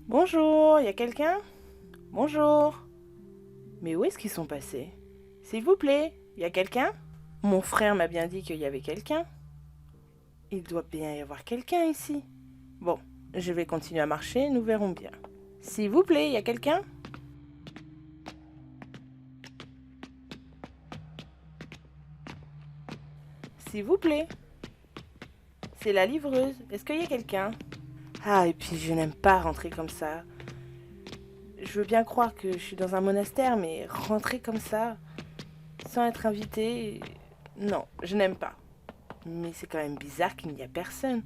Bonjour, y a quelqu'un? Bonjour. Mais où est-ce qu'ils sont passés? S'il vous plaît, y a quelqu'un? Mon frère m'a bien dit qu'il y avait quelqu'un. Il doit bien y avoir quelqu'un ici. Bon, je vais continuer à marcher, nous verrons bien. S'il vous plaît, y a quelqu'un? S'il vous plaît. C'est la livreuse. Est-ce qu'il y a quelqu'un? Ah, et puis je n'aime pas rentrer comme ça. Je veux bien croire que je suis dans un monastère, mais rentrer comme ça, sans être invité, non, je n'aime pas. Mais c'est quand même bizarre qu'il n'y a personne.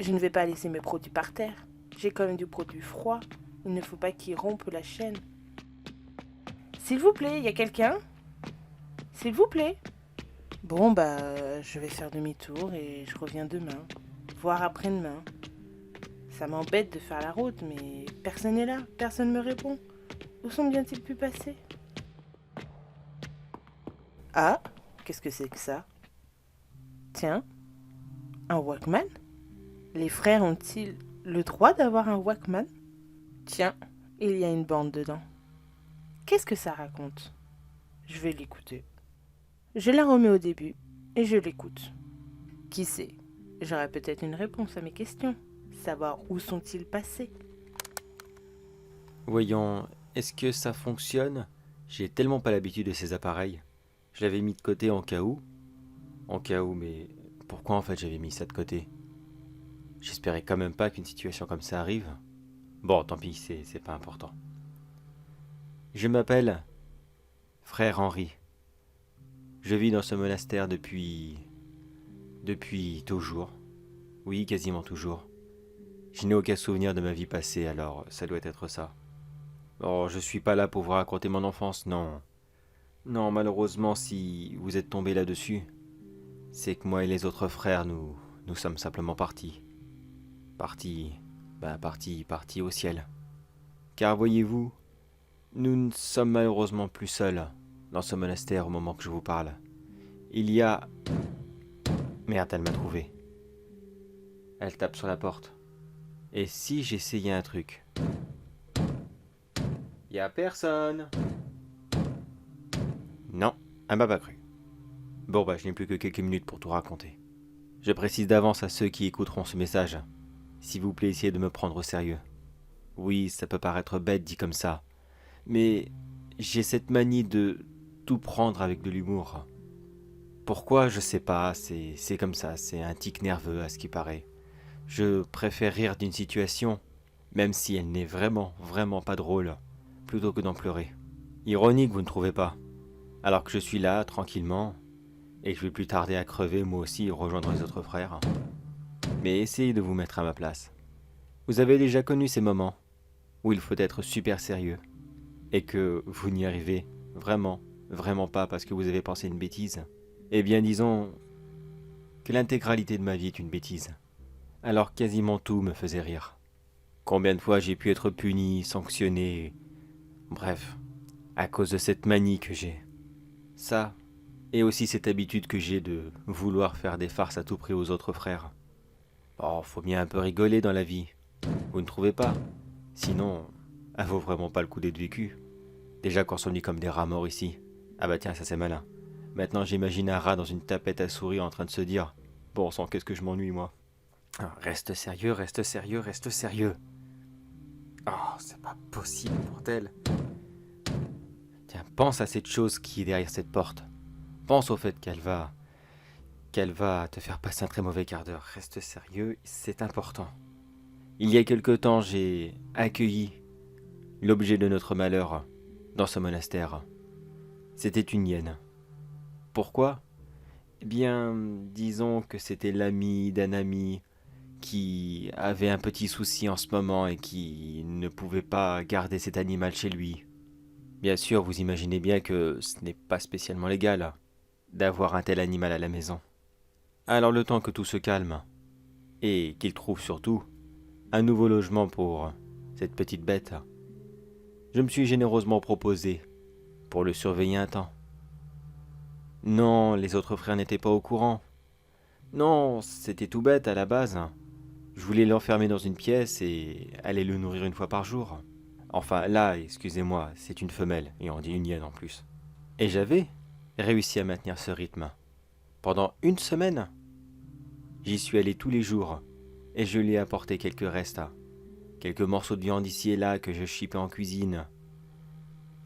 Je ne vais pas laisser mes produits par terre. J'ai quand même du produit froid. Il ne faut pas qu'ils rompent la chaîne. S'il vous plaît, il y a quelqu'un? S'il vous plaît. Bon, bah, je vais faire demi-tour et je reviens demain. Voire après-demain. Ça m'embête de faire la route, mais personne n'est là. Personne ne me répond. Où sont bien-ils pu passer? Ah, qu'est-ce que c'est que ça? Tiens, un Walkman? Les frères ont-ils le droit d'avoir un Walkman? Tiens, il y a une bande dedans. Qu'est-ce que ça raconte? Je vais l'écouter. Je la remets au début et je l'écoute. Qui sait? J'aurai peut-être une réponse à mes questions. Savoir où sont-ils passés? Voyons, est-ce que ça fonctionne? J'ai tellement pas l'habitude de ces appareils. Je l'avais mis de côté en cas où. En cas où, mais pourquoi en fait j'avais mis ça de côté? J'espérais quand même pas qu'une situation comme ça arrive. Bon, tant pis, c'est pas important. Je m'appelle Frère Henri. Je vis dans ce monastère depuis toujours. Oui, quasiment toujours. Je n'ai aucun souvenir de ma vie passée, alors ça doit être ça. Oh, je suis pas là pour vous raconter mon enfance, non. Non, malheureusement, si vous êtes tombé là-dessus, c'est que moi et les autres frères, nous sommes simplement partis. Partis au ciel. Car voyez-vous, nous ne sommes malheureusement plus seuls dans ce monastère au moment que je vous parle. Il y a... Merde, elle m'a trouvé. Elle tape sur la porte. Et si j'essayais un truc? Y a personne. Non, elle m'a pas cru. Bon bah, je n'ai plus que quelques minutes pour tout raconter. Je précise d'avance à ceux qui écouteront ce message. S'il vous plaît, essayez de me prendre au sérieux. Oui, ça peut paraître bête dit comme ça, mais j'ai cette manie de tout prendre avec de l'humour. Pourquoi, je sais pas, c'est comme ça, c'est un tic nerveux à ce qui paraît. Je préfère rire d'une situation, même si elle n'est vraiment pas drôle, plutôt que d'en pleurer. Ironique, vous ne trouvez pas? Alors que je suis là, tranquillement, et que je vais plus tarder à crever moi aussi et rejoindre les autres frères. Mais essayez de vous mettre à ma place. Vous avez déjà connu ces moments où il faut être super sérieux et que vous n'y arrivez vraiment pas parce que vous avez pensé une bêtise. Eh bien disons que l'intégralité de ma vie est une bêtise. Alors quasiment tout me faisait rire. Combien de fois j'ai pu être puni, sanctionné, bref, à cause de cette manie que j'ai. Ça, et aussi cette habitude que j'ai de vouloir faire des farces à tout prix aux autres frères. Oh, faut bien un peu rigoler dans la vie. Vous ne trouvez pas? Sinon, elle vaut vraiment pas le coup d'être vécu. Déjà qu'on s'ennuie comme des rats morts ici. Ah bah tiens, ça c'est malin. Maintenant j'imagine un rat dans une tapette à souris en train de se dire bon sang, qu'est-ce que je m'ennuie moi. Ah, reste sérieux, reste sérieux, reste sérieux. Oh, c'est pas possible, bordel. Tiens, pense à cette chose qui est derrière cette porte. Pense au fait qu'elle va te faire passer un très mauvais quart d'heure. Reste sérieux, c'est important. Il y a quelque temps, j'ai accueilli l'objet de notre malheur dans ce monastère. C'était une hyène. Pourquoi? Eh bien, disons que c'était l'ami d'un ami qui avait un petit souci en ce moment et qui ne pouvait pas garder cet animal chez lui. Bien sûr, vous imaginez bien que ce n'est pas spécialement légal d'avoir un tel animal à la maison. Alors le temps que tout se calme, et qu'il trouve surtout un nouveau logement pour cette petite bête, je me suis généreusement proposé pour le surveiller un temps. Non, les autres frères n'étaient pas au courant. Non, c'était tout bête à la base. Je voulais l'enfermer dans une pièce et aller le nourrir une fois par jour. Enfin, là, excusez-moi, c'est une femelle, et on dit une hyène en plus. Et j'avais réussi à maintenir ce rythme. Pendant une semaine, j'y suis allé tous les jours, et je lui ai apporté quelques restes, quelques morceaux de viande ici et là que je chipais en cuisine.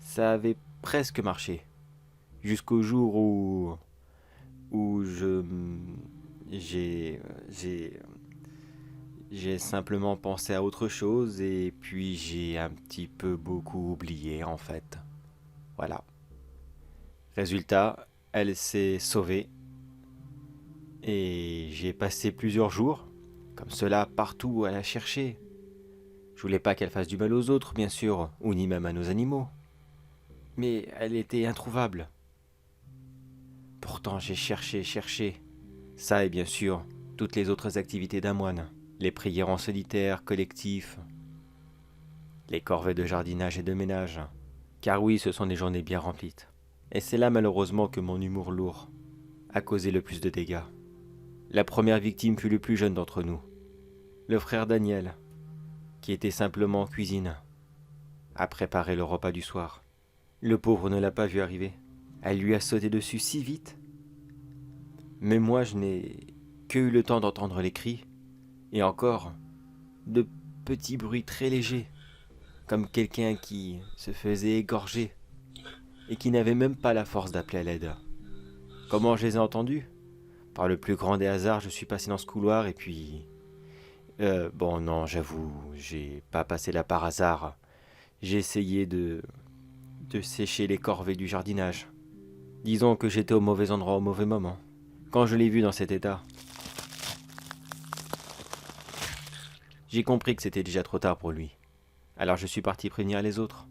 Ça avait presque marché, jusqu'au jour où j'ai simplement pensé à autre chose et puis j'ai un petit peu beaucoup oublié en fait. Voilà. Résultat, elle s'est sauvée et j'ai passé plusieurs jours, comme cela, partout à la chercher. Je voulais pas qu'elle fasse du mal aux autres, bien sûr, ou ni même à nos animaux. Mais elle était introuvable. Pourtant j'ai cherché. Ça et bien sûr, toutes les autres activités d'un moine. Les prières en solitaire, collectif, les corvées de jardinage et de ménage. Car oui, ce sont des journées bien remplies. Et c'est là malheureusement que mon humour lourd a causé le plus de dégâts. La première victime fut le plus jeune d'entre nous, le frère Daniel, qui était simplement en cuisine, à préparer le repas du soir. Le pauvre ne l'a pas vu arriver. Elle lui a sauté dessus si vite. Mais moi, je n'ai que eu le temps d'entendre les cris, et encore, de petits bruits très légers, comme quelqu'un qui se faisait égorger, et qui n'avait même pas la force d'appeler à l'aide. Comment je les ai entendus ? Par le plus grand des hasards, je suis passé dans ce couloir, et puis... bon, non, j'avoue, j'ai pas passé là par hasard. J'ai essayé de sécher les corvées du jardinage. Disons que j'étais au mauvais endroit au mauvais moment. Quand je l'ai vu dans cet état, j'ai compris que c'était déjà trop tard pour lui. Alors je suis parti prévenir les autres.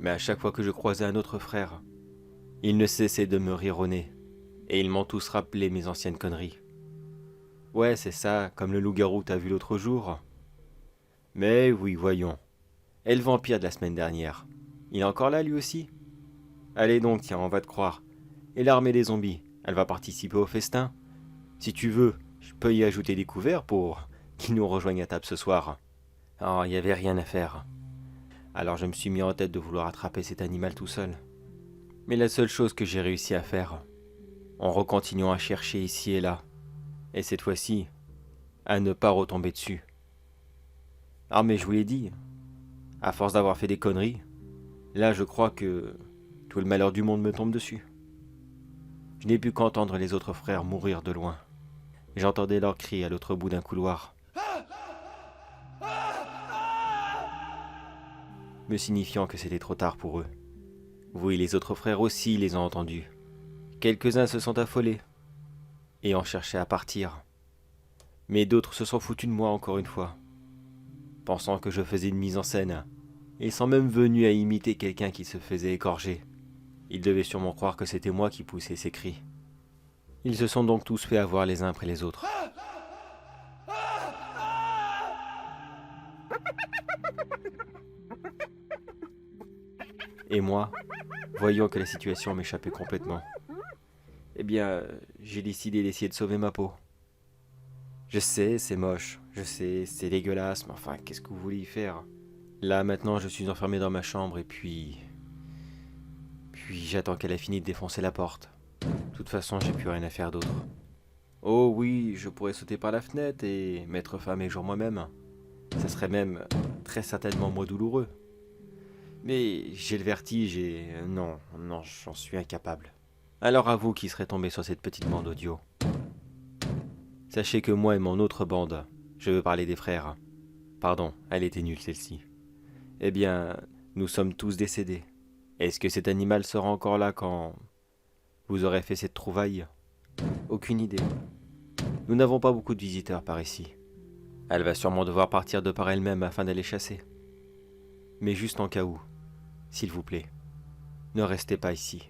Mais à chaque fois que je croisais un autre frère, il ne cessait de me rire au nez. Et ils m'ont tous rappelé mes anciennes conneries. Ouais, c'est ça, comme le loup-garou t'as vu l'autre jour. Mais oui, voyons. Et le vampire de la semaine dernière, il est encore là lui aussi ? Allez donc, tiens, on va te croire. Et l'armée des zombies, elle va participer au festin ? Si tu veux, je peux y ajouter des couverts pour qu'ils nous rejoignent à table ce soir. Oh, il n'y avait rien à faire. Alors je me suis mis en tête de vouloir attraper cet animal tout seul. Mais la seule chose que j'ai réussi à faire, en recontinuant à chercher ici et là, et cette fois-ci, à ne pas retomber dessus. Ah mais je vous l'ai dit, à force d'avoir fait des conneries, là je crois que tout le malheur du monde me tombe dessus. Je n'ai pu qu'entendre les autres frères mourir de loin. J'entendais leurs cris à l'autre bout d'un couloir, me signifiant que c'était trop tard pour eux. Oui, les autres frères aussi les ont entendus. Quelques-uns se sont affolés et ont cherché à partir. Mais d'autres se sont foutus de moi encore une fois, pensant que je faisais une mise en scène. Ils sont même venus à imiter quelqu'un qui se faisait égorger. Ils devaient sûrement croire que c'était moi qui poussais ces cris. Ils se sont donc tous fait avoir les uns après les autres. Et moi, voyant que la situation m'échappait complètement, eh bien, j'ai décidé d'essayer de sauver ma peau. Je sais, c'est moche, je sais, c'est dégueulasse, mais enfin, qu'est-ce que vous voulez y faire ? Là, maintenant, je suis enfermé dans ma chambre et puis j'attends qu'elle ait fini de défoncer la porte. De toute façon, j'ai plus rien à faire d'autre. Oh oui, je pourrais sauter par la fenêtre et mettre fin à mes jours moi-même. Ça serait même très certainement moins douloureux. Mais j'ai le vertige et... non, j'en suis incapable. Alors à vous qui serez tombé sur cette petite bande audio. Sachez que moi et mon autre bande, je veux parler des frères. Pardon, elle était nulle celle-ci. Eh bien, nous sommes tous décédés. Est-ce que cet animal sera encore là quand vous aurez fait cette trouvaille ? Aucune idée. Nous n'avons pas beaucoup de visiteurs par ici. Elle va sûrement devoir partir de par elle-même afin d'aller chasser. Mais juste en cas où, s'il vous plaît, ne restez pas ici.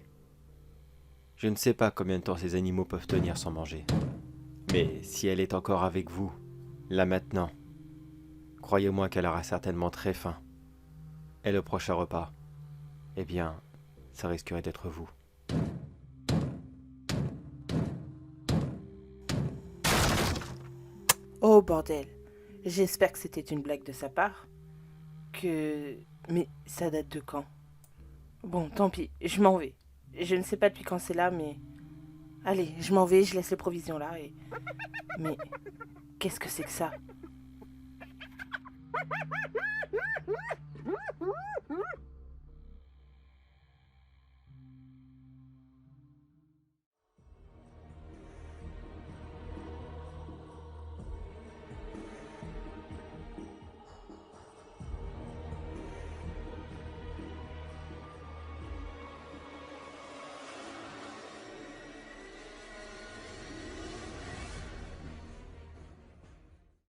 Je ne sais pas combien de temps ces animaux peuvent tenir sans manger. Mais si elle est encore avec vous, là maintenant, croyez-moi qu'elle aura certainement très faim. Et le prochain repas, eh bien, ça risquerait d'être vous. Oh bordel. J'espère que c'était une blague de sa part. Mais ça date de quand? Bon, tant pis, je m'en vais. Je ne sais pas depuis quand c'est là, mais... Allez, je m'en vais, je laisse les provisions là et... Mais... Qu'est-ce que c'est que ça?